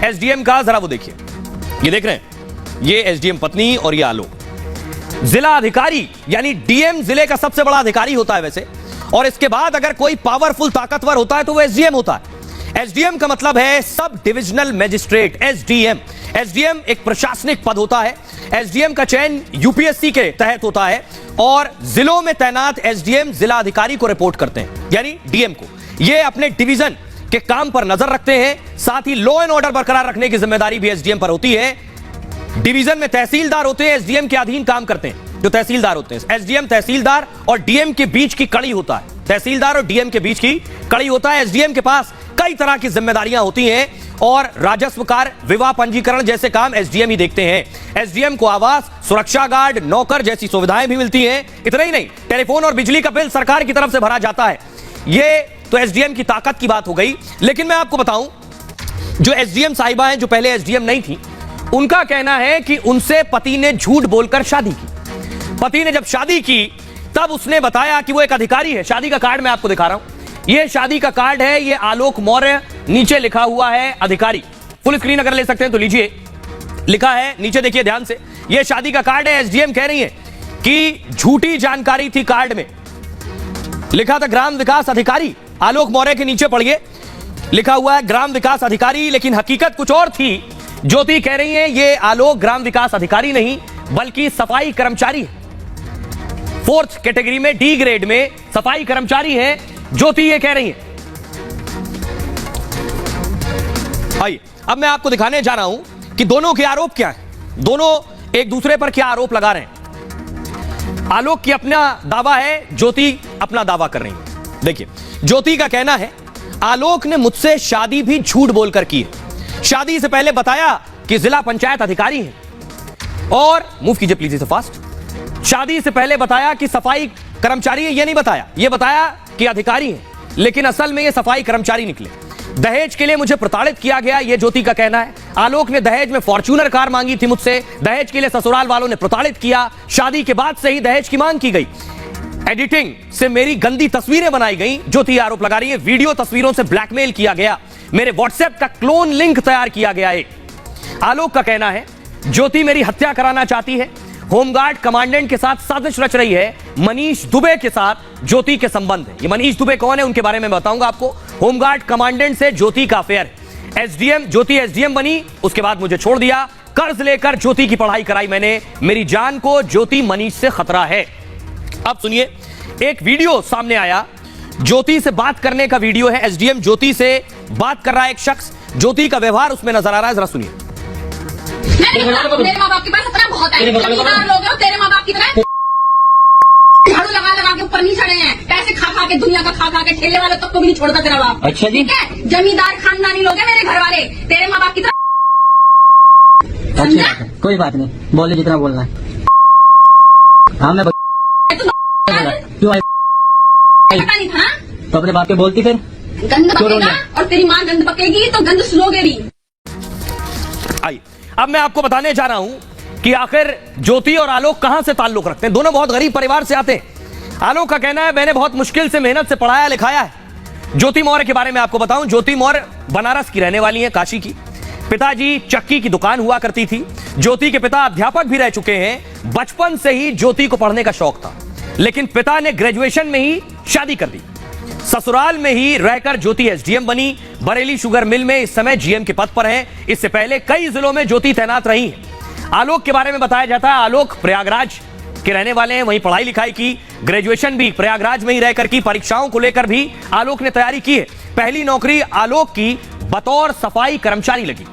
SDM का, जरा वो देखिए, ये देख रहे हैं, ये एसडीएम पत्नी और ये आलोक। जिला अधिकारी यानी डीएम जिले का सबसे बड़ा अधिकारी होता है वैसे, और इसके बाद अगर कोई पावरफुल ताकतवर होता है तो वो एसडीएम होता है। एसडीएम का मतलब है sub divisional magistrate, SDM. SDM एक प्रशासनिक पद होता है। एसडीएम का चयन यूपीएससी के तहत होता है और जिलों में तैनात एसडीएम जिला अधिकारी को रिपोर्ट करते हैं, यानी डीएम को। ये अपने डिवीजन के काम पर नजर रखते हैं, साथ ही लॉ एंड ऑर्डर बरकरार रखने की जिम्मेदारी भी एसडीएम पर होती है। डिवीजन में तहसीलदार होते हैं, एसडीएम के अधीन काम करते हैं जो तहसीलदार होते हैं। एसडीएम तहसीलदार और डीएम के बीच की कड़ी होता है, तहसीलदार और डीएम के बीच की कड़ी होता है। एसडीएम के पास कई तरह की जिम्मेदारियां होती हैं और राजस्व कार्य, विवाह पंजीकरण जैसे काम एसडीएम ही देखते हैं। एसडीएम को आवास, सुरक्षा गार्ड, नौकर जैसी सुविधाएं भी मिलती हैं। इतना ही नहीं, टेलीफोन और बिजली का बिल सरकार की तरफ से भरा जाता है। ये तो एसडीएम की ताकत की बात हो गई। लेकिन मैं आपको बताऊं, जो एसडीएम साहिबा हैं, जो पहले एसडीएम नहीं थी, उनका कहना है कि उनसे पति ने झूठ बोलकर शादी की। पति ने जब शादी की तब उसने बताया कि वो एक अधिकारी है। शादी का कार्ड मैं आपको दिखा रहा हूं, ये शादी का कार्ड है, ये आलोक मौर्य, नीचे लिखा हुआ है अधिकारी। फुल स्क्रीन अगर ले सकते हैं तो लीजिए, लिखा है नीचे, देखिए ध्यान से, ये शादी का कार्ड है। एसडीएम कह रही है कि झूठी जानकारी थी कार्ड में, लिखा था ग्राम विकास अधिकारी। आलोक मौर्य के नीचे पढ़िए, लिखा हुआ है ग्राम विकास अधिकारी, लेकिन हकीकत कुछ और थी। ज्योति कह रही है ये आलोक ग्राम विकास अधिकारी नहीं बल्कि सफाई कर्मचारी है। 4th कैटेगरी में, डी ग्रेड में सफाई कर्मचारी है, ज्योति ये कह रही है। आइए अब मैं आपको दिखाने जा रहा हूं कि दोनों के आरोप क्या हैं, दोनों एक दूसरे पर क्या आरोप लगा रहे हैं। आलोक की अपना दावा है, ज्योति अपना दावा कर रही है। देखिए, ज्योति का कहना है आलोक ने मुझसे शादी भी झूठ बोलकर की है। शादी से पहले बताया कि जिला पंचायत अधिकारी है, और मूव कीजिए प्लीज इसे फास्ट। शादी से पहले बताया कि सफाई कर्मचारी है, ये नहीं बताया, ये बताया कि अधिकारी है, लेकिन असल में ये सफाई कर्मचारी निकले। दहेज के लिए मुझे प्रताड़ित किया गया, ये ज्योति का कहना है। आलोक ने दहेज में फॉर्च्यूनर कार मांगी थी मुझसे, दहेज के लिए ससुराल वालों ने प्रताड़ित किया। शादी के बाद से ही दहेज की मांग की गई। एडिटिंग से मेरी गंदी तस्वीरें बनाई गई, ज्योति आरोप लगा रही है। वीडियो तस्वीरों से ब्लैकमेल किया गया, मेरे व्हाट्सएप का क्लोन लिंक तैयार किया गया है। आलोक का कहना है ज्योति मेरी हत्या कराना चाहती है। होमगार्ड कमांडेंट के साथ साजिश रच रही है। मनीष दुबे के साथ ज्योति के संबंध है। ये मनीष दुबे कौन है, उनके बारे में बताऊंगा आपको। होमगार्ड कमांडेंट से ज्योति का अफेयर है। एसडीएम, ज्योति एसडीएम बनी, उसके बाद मुझे छोड़ दिया। कर्ज लेकर ज्योति की पढ़ाई कराई मैंने। मेरी जान को ज्योति मनीष से खतरा है। अब सुनिए, एक वीडियो सामने आया, ज्योति से बात करने का वीडियो है। एसडीएम ज्योति से बात कर रहा है एक शख्स, ज्योति का व्यवहार उसमें नजर आ रहा है, जरा सुनिए। मेरे माँ बाप के पास इतना बहुत है, जमींदार लोग हैं, तेरे माँ बाप की तरह झाड़ू लगा लगा के ऊपर नहीं चढ़े हैं। पैसे खा खा के, दुनिया का खा खा के, ठेले वाले तक को भी नहीं छोड़ता तेरा बाप। अच्छा जी, ठीक है, जमींदार खानदानी लोग हैं मेरे घर वाले, तेरे माँ बाप की तरह। अच्छी बात है, कोई बात नहीं, बोले जितना बोलना है। हाँ मैं क्यों पता नहीं था तो अपने बाप के बोलती, फिर गंद पकेगा और तेरी माँ गंद पकेगी तो गंद सुनोगे भी। आइए अब मैं आपको बताने जा रहा हूं कि आखिर ज्योति और आलोक कहां से ताल्लुक रखते हैं। दोनों बहुत गरीब परिवार से आते हैं। आलोक का कहना है मैंने बहुत मुश्किल से, मेहनत से पढ़ाया लिखाया है। ज्योति मौर्य के बारे में आपको बताऊं, ज्योति मौर्य बनारस की रहने वाली है, काशी की। पिताजी चक्की की दुकान हुआ करती थी। ज्योति के पिता अध्यापक भी रह चुके हैं। बचपन से ही ज्योति को पढ़ने का शौक था, लेकिन पिता ने ग्रेजुएशन में ही शादी कर दी। ससुराल में ही रहकर ज्योति एसडीएम बनी। बरेली शुगर मिल में इस समय जीएम के पद पर है। इससे पहले कई जिलों में ज्योति तैनात रही है। आलोक के बारे में बताया जाता है, आलोक प्रयागराज के रहने वाले हैं, वहीं पढ़ाई लिखाई की। ग्रेजुएशन भी प्रयागराज में ही रहकर की। परीक्षाओं को लेकर भी आलोक ने तैयारी की है। पहली नौकरी आलोक की बतौर सफाई कर्मचारी लगी।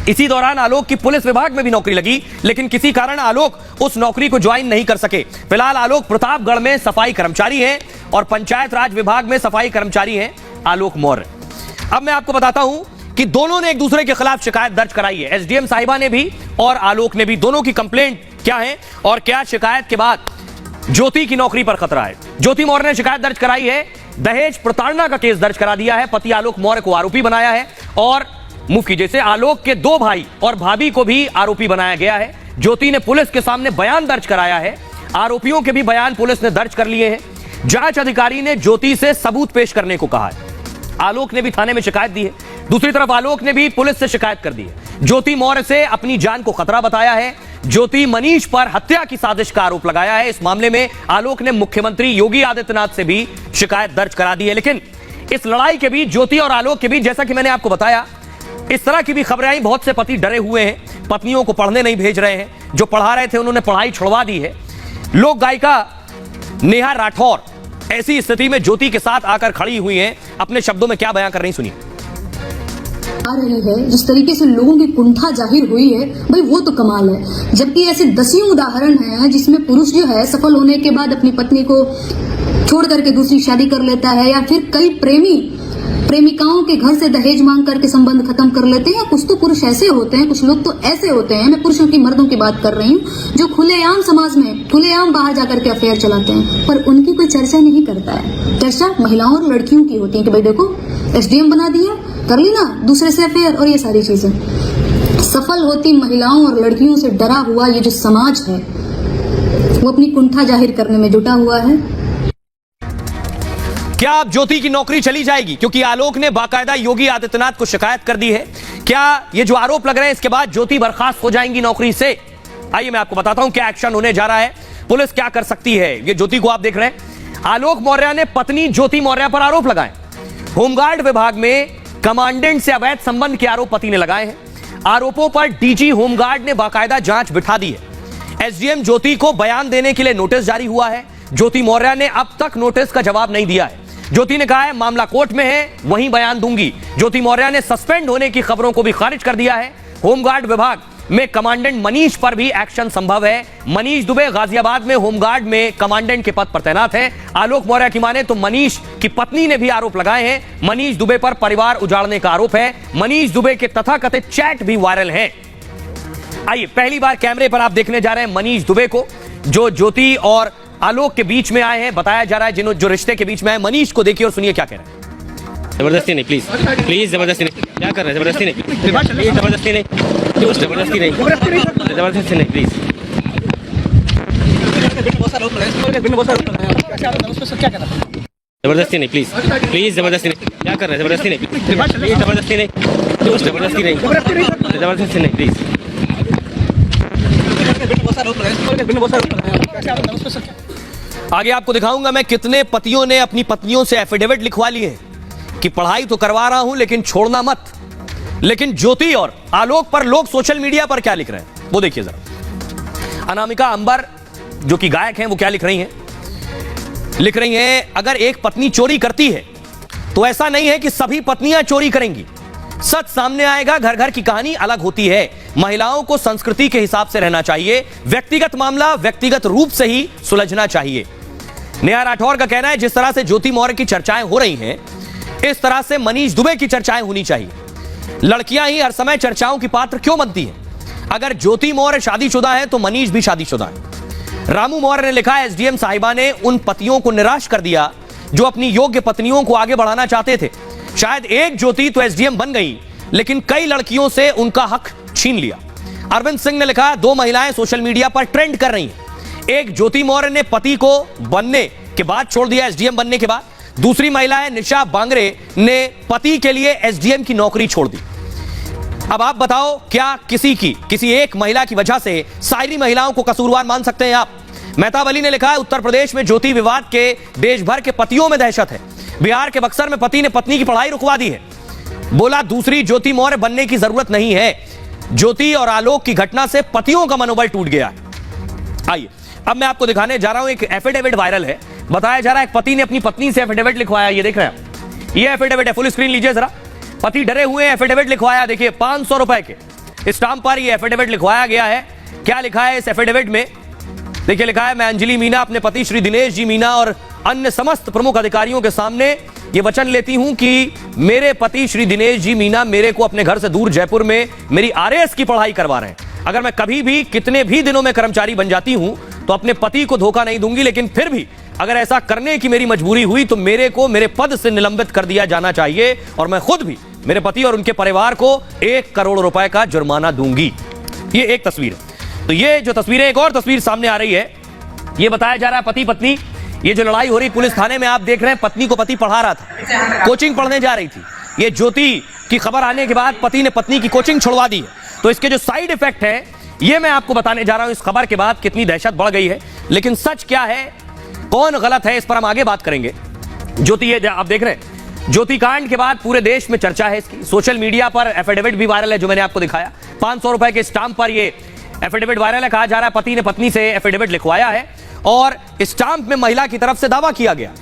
इसी दौरान आलोक की पुलिस विभाग में भी नौकरी लगी, लेकिन किसी कारण आलोक उस नौकरी को ज्वाइन नहीं कर सके। फिलहाल आलोक प्रतापगढ़ में सफाई कर्मचारी हैं और पंचायत राज विभाग में सफाई कर्मचारी हैं आलोक मौर्य। अब मैं आपको बताता हूं कि दोनों ने एक दूसरे के खिलाफ शिकायत दर्ज कराई है। एसडीएम साहिबा ने भी और आलोक ने भी। दोनों की कंप्लेंट क्या है और क्या शिकायत के बाद ज्योति की नौकरी पर खतरा है। ज्योति मौर्य ने शिकायत दर्ज कराई है, दहेज प्रताड़ना का केस दर्ज करा दिया है। पति आलोक मौर्य को आरोपी बनाया है और मुफ्ती जैसे आलोक के 2 भाई और भाभी को भी आरोपी बनाया गया है। ज्योति ने पुलिस के सामने बयान दर्ज कराया है। आरोपियों के भी बयान पुलिस ने दर्ज कर लिए हैं। जांच अधिकारी ने ज्योति से सबूत पेश करने को कहा है। आलोक ने भी थाने में शिकायत दी है। दूसरी तरफ आलोक ने भी पुलिस से शिकायत कर दी है। ज्योति मौर्य से अपनी जान को खतरा बताया है। ज्योति मनीष पर हत्या की साजिश का आरोप लगाया है। इस मामले में आलोक ने मुख्यमंत्री योगी आदित्यनाथ से भी शिकायत दर्ज करा दी है। लेकिन इस लड़ाई के बीच, ज्योति और आलोक के बीच, जैसा कि मैंने आपको बताया, इस तरह की भी खबरें आई, बहुत से पति डरे हुए हैं, पत्नियों को पढ़ने नहीं भेज रहे हैं। जो पढ़ा रहे थे उन्होंने पढ़ाई छुड़वा दी है। लोक गायिका नेहा राठौर ऐसी स्थिति में ज्योति के साथ आकर खड़ी हुई हैं। अपने शब्दों में क्या बयां कर रही, सुनिए। आ रही है, जिस तरीके से लोगों की कुंठा जाहिर हुई है, भाई वो तो कमाल है। जबकि ऐसे दसियों उदाहरण हैं जिसमें पुरुष जो है सफल होने के बाद अपनी पत्नी को छोड़ करके दूसरी शादी कर लेता है, या फिर कई प्रेमिकाओं के घर से दहेज मांग करके संबंध खत्म कर लेते हैं। कुछ तो पुरुष ऐसे होते हैं, कुछ लोग तो ऐसे होते हैं, मैं पुरुषों की, मर्दों की बात कर रही हूँ, जो खुलेआम समाज में खुलेआम बाहर जाकर के अफेयर चलाते हैं, पर उनकी कोई चर्चा नहीं करता है। चर्चा महिलाओं और लड़कियों की होती है कि भाई देखो एसडीएम बना दिया, कर ली ना दूसरे से अफेयर, और ये सारी चीजें। सफल होती महिलाओं और लड़कियों से डरा हुआ ये जो समाज है वो अपनी कुंठा जाहिर करने में जुटा हुआ है। क्या अब ज्योति की नौकरी चली जाएगी? क्योंकि आलोक ने बाकायदा योगी आदित्यनाथ को शिकायत कर दी है। क्या ये जो आरोप लग रहे हैं इसके बाद ज्योति बर्खास्त हो जाएंगी नौकरी से? आइए मैं आपको बताता हूं क्या एक्शन होने जा रहा है, पुलिस क्या कर सकती है। ये ज्योति को आप देख रहे हैं। आलोक मौर्य ने पत्नी ज्योति मौर्य पर आरोप लगाए। होमगार्ड विभाग में कमांडेंट से अवैध संबंध के आरोप पति ने लगाए हैं। आरोपों पर डीजी होमगार्ड ने बाकायदा जांच बिठा दी है। एसडीएम ज्योति को बयान देने के लिए नोटिस जारी हुआ है। ज्योति मौर्य ने अब तक नोटिस का जवाब नहीं दिया है। ज्योति ने कहा है मामला कोर्ट में है, वहीं बयान दूंगी। ज्योति मौर्य ने सस्पेंड होने की खबरों को भी खारिज कर दिया है। होमगार्ड विभाग में कमांडेंट मनीष पर भी एक्शन संभव है। मनीष दुबे गाजियाबाद में होमगार्ड में कमांडेंट के पद पर तैनात है। आलोक मौर्य की माने तो मनीष की पत्नी ने भी आरोप लगाए हैं। मनीष दुबे पर परिवार उजाड़ने का आरोप है। मनीष दुबे के तथाकथित चैट भी वायरल हैं। आइए पहली बार कैमरे पर आप देखने जा रहे हैं मनीष दुबे को, जो ज्योति और आलोक के बीच में आए हैं। बताया जा रहा है जो रिश्ते के बीच में आए। मनीष को देखिए और सुनिए क्या कह रहे हैं। जबरदस्ती नहीं, प्लीज प्लीज, जबरदस्ती नहीं। क्या कर रहे हैं? जबरदस्ती नहीं, जबरदस्ती नहीं, जबरदस्ती नहीं, जबरदस्ती नहीं, प्लीज। जबरदस्ती नहीं, प्लीज प्लीज, जबरदस्ती नहीं। क्या कर रहे हैं? जबरदस्ती नहीं, जबरदस्ती नहीं, जबरदस्ती नहीं, जबरदस्ती नहीं, प्लीज। आगे आपको दिखाऊंगा मैं कितने पतियों ने अपनी पत्नियों से एफिडेविट लिखवा लिए हैं कि पढ़ाई तो करवा रहा हूं लेकिन छोड़ना मत। लेकिन ज्योति और आलोक पर लोग सोशल मीडिया पर क्या लिख रहे हैं वो देखिए जरा। अनामिका अंबर जो कि गायक हैं वो क्या लिख रही हैं? लिख रही हैं अगर एक पत्नी चोरी करती है तो ऐसा नहीं है कि सभी पत्नियां चोरी करेंगी। सच सामने आएगा, घर घर की कहानी अलग होती है। महिलाओं को संस्कृति के हिसाब से रहना चाहिए। व्यक्तिगत मामला व्यक्तिगत रूप से ही सुलझना चाहिए। नेहा राठौर का कहना है जिस तरह से ज्योति मौर्य की चर्चाएं हो रही हैं, इस तरह से मनीष दुबे की चर्चाएं होनी चाहिए। लड़कियां ही हर समय चर्चाओं की पात्र क्यों बनती हैं? अगर ज्योति मौर्य शादीशुदा है तो मनीष भी शादीशुदा है। रामू मौर्य ने लिखा एसडीएम साहिबा ने उन पतियों को निराश कर दिया जो अपनी योग्य पत्नियों को आगे बढ़ाना चाहते थे। शायद एक ज्योति तो एसडीएम बन गई लेकिन कई लड़कियों से उनका हक छीन लिया। अरविंद सिंह ने लिखा दो महिलाएं सोशल मीडिया पर ट्रेंड कर रही हैं। एक ज्योति मौर्य ने पति को बनने के बाद छोड़ दिया एसडीएम बनने के बाद। दूसरी महिला है निशा बांगरे ने पति के लिए एसडीएम की नौकरी छोड़ दी। अब आप बताओ क्या किसी एक महिला की वजह से सारी महिलाओं को कसूरवार मान सकते हैं आप? मेहताब अली ने लिखा है उत्तर प्रदेश में ज्योति विवाद के देश भर के पतियों में दहशत है। बिहार के बक्सर में पति ने पत्नी की पढ़ाई रुकवा दी है। बोला दूसरी ज्योति मौर्य बनने की जरूरत नहीं है। ज्योति और आलोक की घटना से पतियों का मनोबल टूट गया है। आइए अब मैं आपको दिखाने जा रहा हूं, एक एफिडेविट वायरल है। बताया जा रहा है एक पति ने अपनी पत्नी से एफिडेविट लिखवाया। ये देख रहे हैं, ये एफिडेविट है, फुल स्क्रीन लीजिए जरा। पति डरे हुए एफिडेविट लिखवाया। देखिए 500 रुपए के स्टाम्प पर ये एफिडेविट लिखवाया गया है। क्या लिखा है इस एफिडेविट में? देखिए लिखा है मैं अंजलि मीना अपने पति श्री दिनेश जी मीना और अन्य समस्त प्रमुख अधिकारियों के सामने ये वचन लेती हूं कि मेरे पति श्री दिनेश जी मीना मेरे को अपने घर से दूर जयपुर में मेरी आरएएस की पढ़ाई करवा रहे हैं। अगर मैं कभी भी कितने भी दिनों में कर्मचारी बन जाती हूं तो अपने पति को धोखा नहीं दूंगी, लेकिन फिर भी अगर ऐसा करने की मेरी मजबूरी हुई तो मेरे को मेरे पद से निलंबित कर दिया जाना चाहिए और मैं खुद भी मेरे पति और उनके परिवार को 1 करोड़ रुपए का जुर्माना दूंगी। ये एक तस्वीर है। तो ये जो तस्वीरें, एक और तस्वीर सामने आ रही है। ये बताया जा रहा है पति पत्नी, ये जो लड़ाई हो रही पुलिस थाने में आप देख रहे हैं, पत्नी को पति पढ़ा रहा था, कोचिंग पढ़ने जा रही थी। ये ज्योति कि खबर आने के बाद पति ने पत्नी की कोचिंग छुड़वा दी है। तो इसके जो साइड इफेक्ट है ये मैं आपको बताने जा रहा हूं। इस खबर के बाद कितनी दहशत बढ़ गई है, लेकिन सच क्या है, कौन गलत है, इस पर हम आगे बात करेंगे। ज्योति, ये आप देख रहे हैं, ज्योति कांड के बाद पूरे देश में चर्चा है इसकी। सोशल मीडिया पर एफिडेविट भी वायरल है जो मैंने आपको दिखाया। 500 रुपए के स्टाम्प पर ये एफिडेविट वायरल है। कहा जा रहा है पति ने पत्नी से एफिडेविट लिखवाया है और स्टाम्प में महिला की तरफ से दावा किया गया।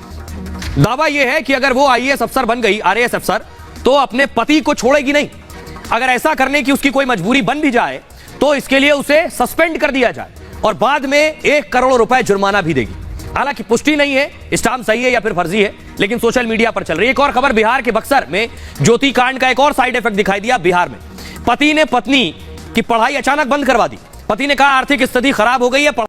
दावा यह है कि अगर वो आईएएस अफसर बन गई, आरएएस अफसर, तो अपने पति को छोड़ेगी नहीं। अगर ऐसा करने की उसकी कोई मजबूरी बन भी जाए तो इसके लिए उसे सस्पेंड कर दिया जाए और बाद में 1 करोड़ रुपए जुर्माना भी देगी। हालांकि पुष्टि नहीं है स्टाम्प सही है या फिर फर्जी है, लेकिन सोशल मीडिया पर चल रही है। एक और खबर, बिहार के बक्सर में ज्योति कांड का एक और साइड इफेक्ट दिखाई दिया। बिहार में पति ने पत्नी की पढ़ाई अचानक बंद करवा दी। पति ने कहा आर्थिक स्थिति खराब हो गई है।